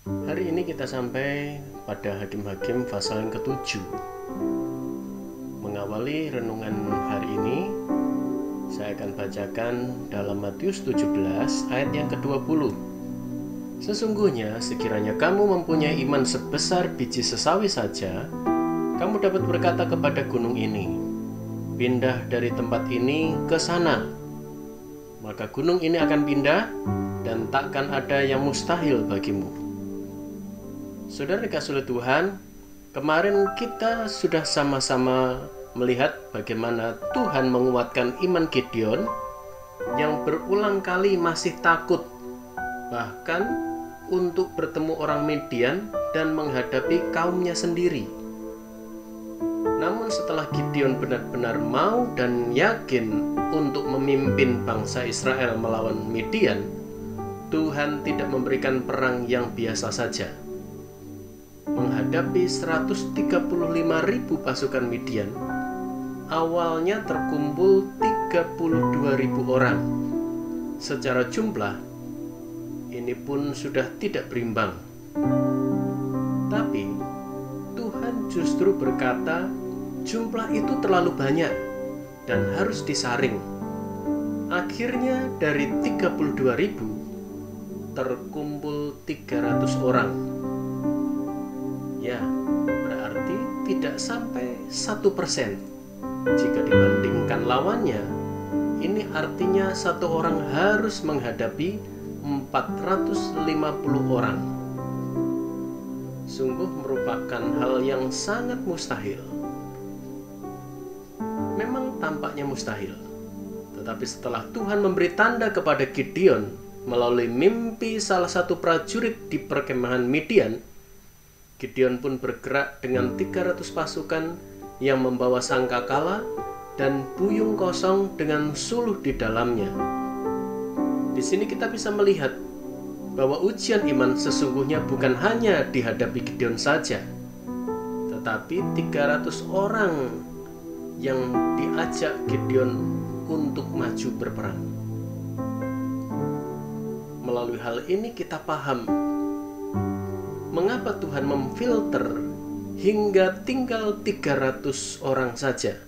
Hari ini kita sampai pada Hakim-Hakim pasal yang ke-7. Mengawali renungan hari ini, saya akan bacakan dalam Matius 17 ayat yang ke-20. Sesungguhnya sekiranya kamu mempunyai iman sebesar biji sesawi saja, kamu dapat berkata kepada gunung ini, pindah dari tempat ini ke sana. Maka gunung ini akan pindah dan takkan ada yang mustahil bagimu. Saudara dikasih oleh Tuhan, kemarin kita sudah sama-sama melihat bagaimana Tuhan menguatkan iman Gideon yang berulang kali masih takut, bahkan untuk bertemu orang Midian dan menghadapi kaumnya sendiri. Namun setelah Gideon benar-benar mau dan yakin untuk memimpin bangsa Israel melawan Midian, Tuhan tidak memberikan perang yang biasa saja. Menghadapi 135.000 pasukan Midian, awalnya terkumpul 32.000 orang. Secara jumlah, ini pun sudah tidak berimbang. Tapi, Tuhan justru berkata, jumlah itu terlalu banyak dan harus disaring. Akhirnya dari 32.000 terkumpul 300 orang. Ya, berarti tidak sampai 1%. Jika dibandingkan lawannya, ini artinya satu orang harus menghadapi 450 orang. Sungguh merupakan hal yang sangat mustahil. Memang tampaknya mustahil, tetapi setelah Tuhan memberi tanda kepada Gideon melalui mimpi salah satu prajurit di perkemahan Midian, Gideon pun bergerak dengan 300 pasukan yang membawa sangkakala dan buyung kosong dengan suluh di dalamnya. Di sini kita bisa melihat bahwa ujian iman sesungguhnya bukan hanya dihadapi Gideon saja, tetapi 300 orang yang diajak Gideon untuk maju berperang. Melalui hal ini kita paham mengapa Tuhan memfilter hingga tinggal 300 orang saja.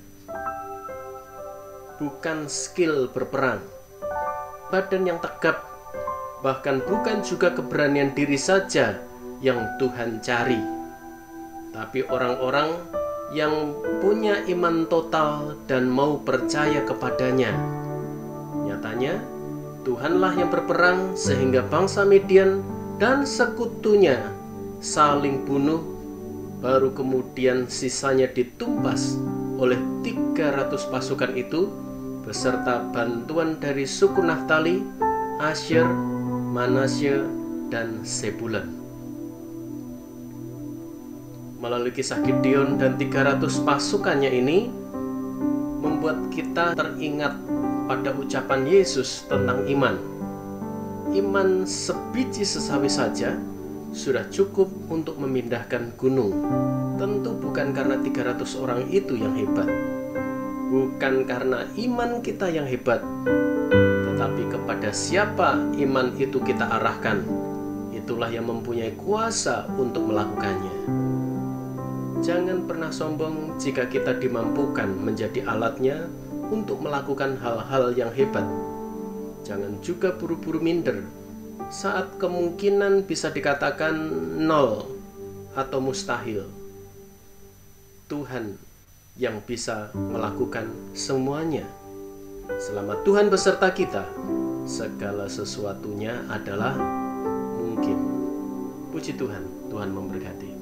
Bukan skill berperang, badan yang tegap, bahkan bukan juga keberanian diri saja yang Tuhan cari, tapi orang-orang yang punya iman total dan mau percaya kepadanya. Nyatanya, Tuhanlah yang berperang sehingga bangsa Midian dan sekutunya saling bunuh, baru kemudian sisanya ditumpas oleh 300 pasukan itu beserta bantuan dari suku Naftali, Asyer, Manasye, dan Sebulan. Melalui kisah Gideon dan 300 pasukannya ini membuat kita teringat pada ucapan Yesus tentang iman. Iman sebiji sesawi saja sudah cukup untuk memindahkan gunung. Tentu bukan karena 300 orang itu yang hebat, bukan karena iman kita yang hebat, tetapi kepada siapa iman itu kita arahkan, itulah yang mempunyai kuasa untuk melakukannya. Jangan pernah sombong jika kita dimampukan menjadi alatnya untuk melakukan hal-hal yang hebat. Jangan juga buru-buru minder saat kemungkinan bisa dikatakan nol atau mustahil. Tuhan yang bisa melakukan semuanya. Selama Tuhan beserta kita, segala sesuatunya adalah mungkin. Puji Tuhan, Tuhan memberkati.